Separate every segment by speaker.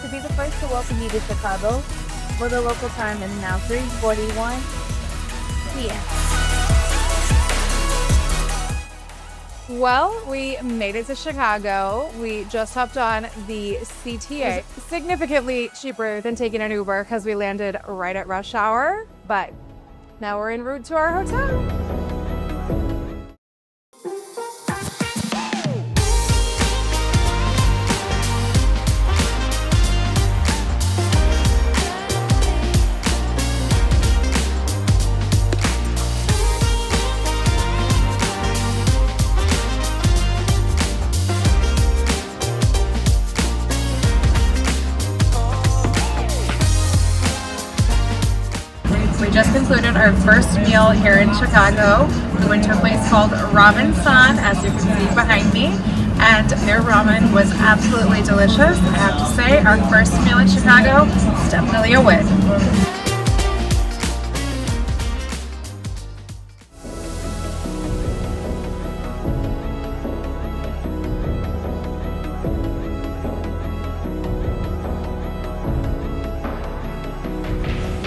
Speaker 1: to be the first to welcome you to Chicago. For the local time is now 3:41 p.m.
Speaker 2: Well, we made it to Chicago. We just hopped on the CTA. Significantly cheaper than taking an Uber because we landed right at rush hour, but now we're en route to our hotel. We just concluded our first meal here in Chicago. We went to a place called Ramen San, as you can see behind me, and their ramen was absolutely delicious. I have to say, our first meal in Chicago is definitely a win.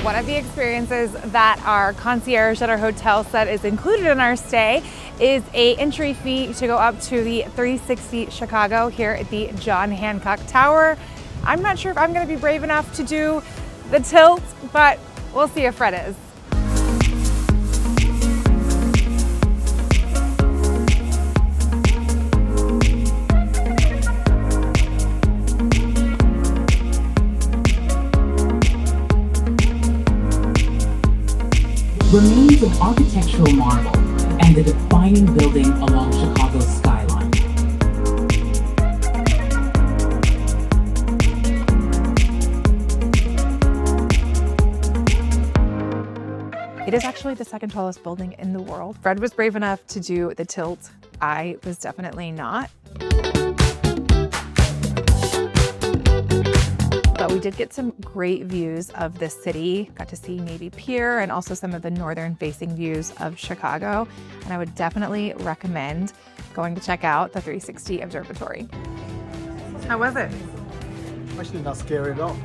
Speaker 2: One of the experiences that our concierge at our hotel said is included in our stay is an entry fee to go up to the 360 Chicago here at the John Hancock Tower. I'm not sure if I'm going to be brave enough to do the tilt, but we'll see if Fred is.
Speaker 3: Remains of architectural marvel and the defining building along Chicago's skyline.
Speaker 2: It is actually the second tallest building in the world. Fred was brave enough to do the tilt. I was definitely not. But we did get some great views of the city. Got to see Navy Pier and also some of the northern facing views of Chicago. And I would definitely recommend going to check out the 360 Observatory. How was it?
Speaker 4: Actually not scary at all.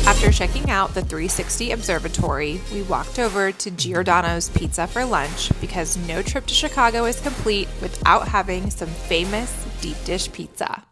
Speaker 2: After checking out the 360 Observatory, we walked over to Giordano's Pizza for lunch because no trip to Chicago is complete without having some famous deep dish pizza.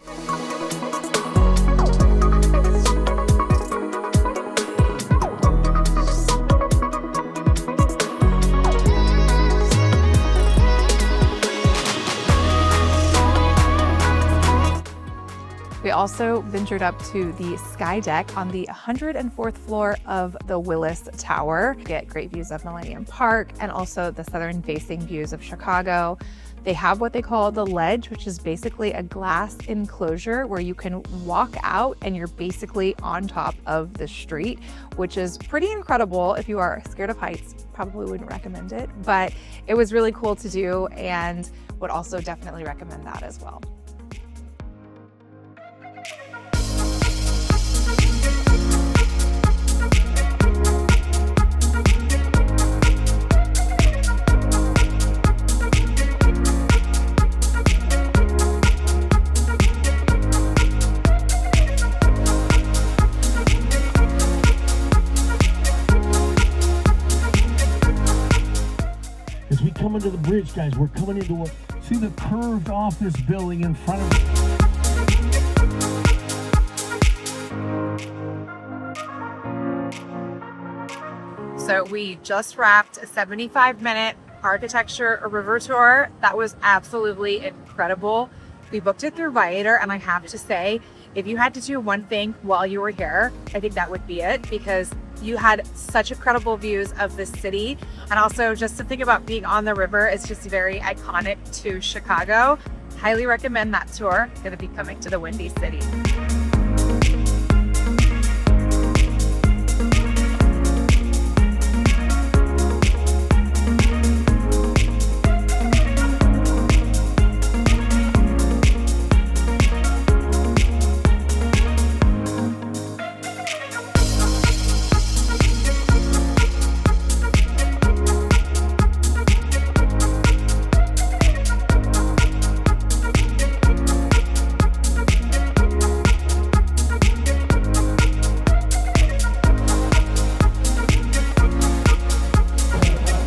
Speaker 2: We also ventured up to the sky deck on the 104th floor of the Willis Tower. Get great views of Millennium Park and also the southern facing views of Chicago. They have what they call the ledge, which is basically a glass enclosure where you can walk out and you're basically on top of the street, which is pretty incredible. If you are scared of heights, probably wouldn't recommend it, but it was really cool to do and would also definitely recommend that as well.
Speaker 5: Coming to the bridge, guys. We're coming into see the curved office building in front of us.
Speaker 2: So we just wrapped a 75-minute architecture river tour. That was absolutely incredible. We booked it through Viator, and I have to say, if you had to do one thing while you were here, I think that would be it, because You had such incredible views of the city. And also just to think about being on the river is just very iconic to Chicago. Highly recommend that tour. Going to be coming to the Windy City.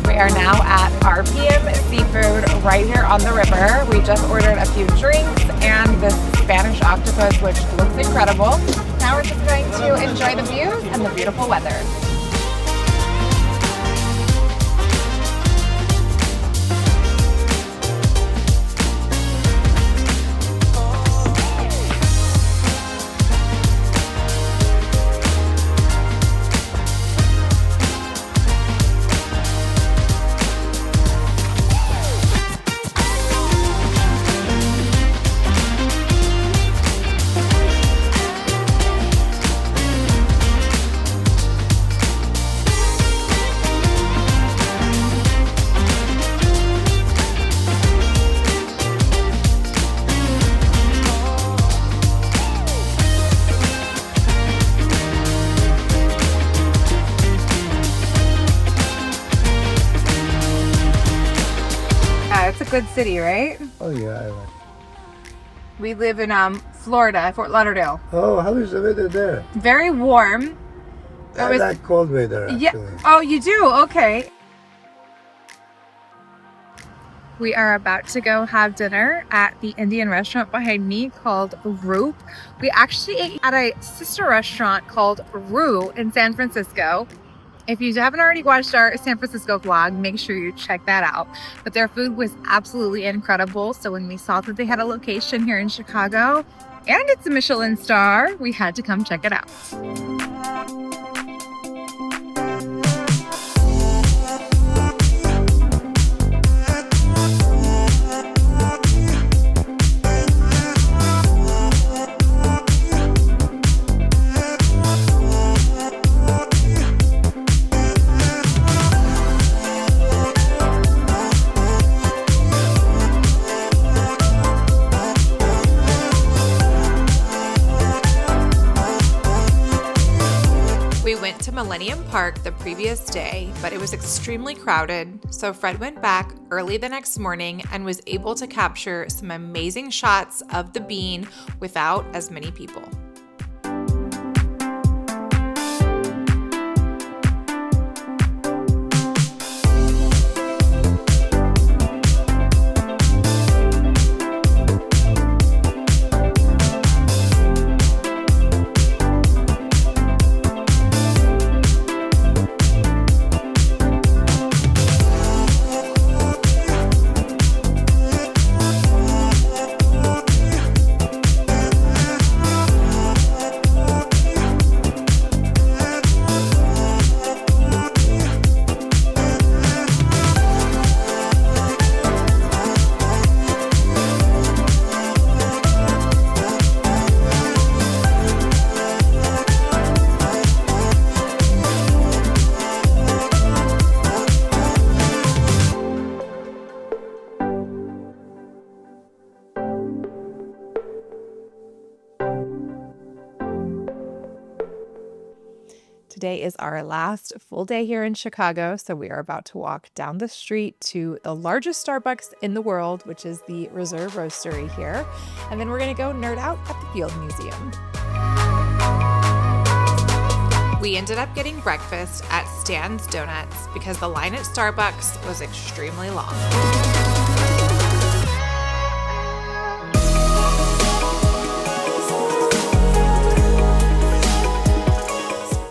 Speaker 2: We are now at RPM Seafood right here on the river. We just ordered a few drinks and this Spanish octopus, which looks incredible. Now we're just going to enjoy the views and the beautiful weather. It's a good city, right?
Speaker 4: Oh yeah, I like.
Speaker 2: We live in Florida, Fort Lauderdale.
Speaker 4: Oh, how is the weather there?
Speaker 2: Very warm.
Speaker 4: I like cold weather actually.
Speaker 2: Yeah. Oh, you do? Okay. We are about to go have dinner at the Indian restaurant behind me called Roop. We actually ate at a sister restaurant called Rue in San Francisco. If you haven't already watched our San Francisco vlog, make sure you check that out. But their food was absolutely incredible. So when we saw that they had a location here in Chicago and it's a Michelin star, we had to come check it out. Millennium Park the previous day, but it was extremely crowded, so Fred went back early the next morning and was able to capture some amazing shots of the bean without as many people. Today is our last full day here in Chicago, so we are about to walk down the street to the largest Starbucks in the world, which is the Reserve Roastery here, and then we're going to go nerd out at the Field Museum. We ended up getting breakfast at Stan's Donuts because the line at Starbucks was extremely long.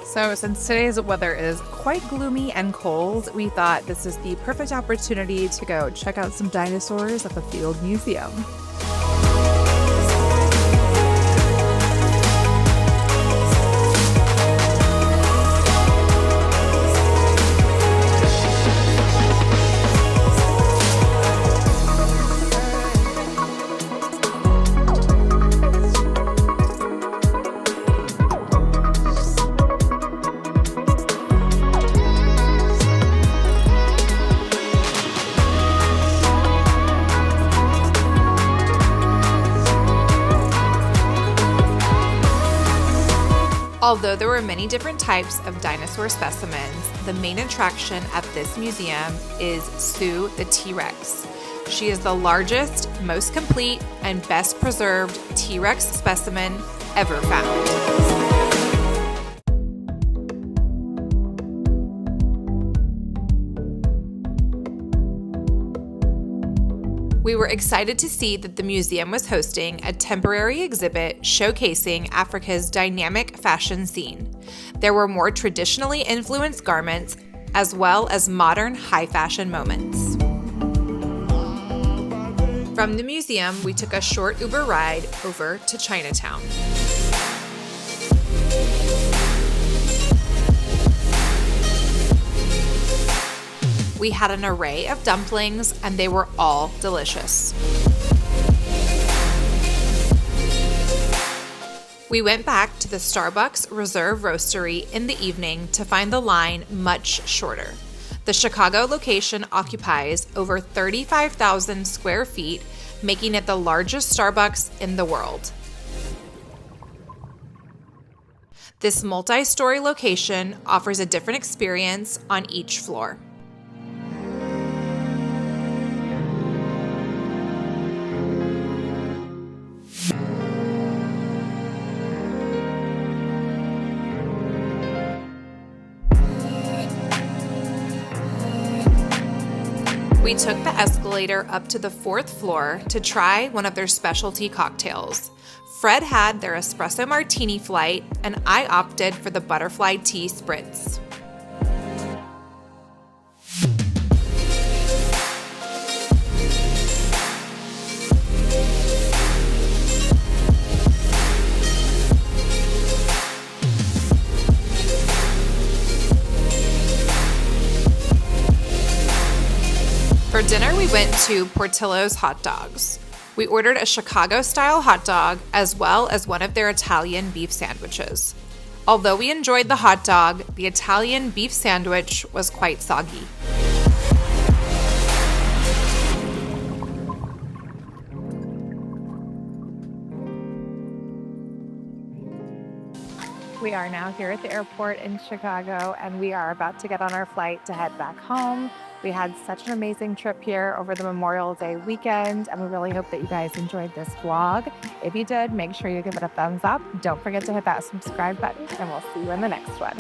Speaker 2: So since today's weather is quite gloomy and cold, we thought this is the perfect opportunity to go check out some dinosaurs at the Field Museum. Although there were many different types of dinosaur specimens, the main attraction at this museum is Sue the T-Rex. She is the largest, most complete, and best preserved T-Rex specimen ever found. We were excited to see that the museum was hosting a temporary exhibit showcasing Africa's dynamic fashion scene. There were more traditionally influenced garments, as well as modern high fashion moments. From the museum, we took a short Uber ride over to Chinatown. We had an array of dumplings, and they were all delicious. We went back to the Starbucks Reserve Roastery in the evening to find the line much shorter. The Chicago location occupies over 35,000 square feet, making it the largest Starbucks in the world. This multi-story location offers a different experience on each floor. We took the escalator up to the 4th floor to try one of their specialty cocktails. Fred had their espresso martini flight, and I opted for the butterfly tea spritz. For dinner, we went to Portillo's Hot Dogs. We ordered a Chicago-style hot dog as well as one of their Italian beef sandwiches. Although we enjoyed the hot dog, the Italian beef sandwich was quite soggy.
Speaker 1: We are now here at the airport in Chicago, and we are about to get on our flight to head back home. We had such an amazing trip here over the Memorial Day weekend, and we really hope that you guys enjoyed this vlog. If you did, make sure you give it a thumbs up. Don't forget to hit that subscribe button, and we'll see you in the next one.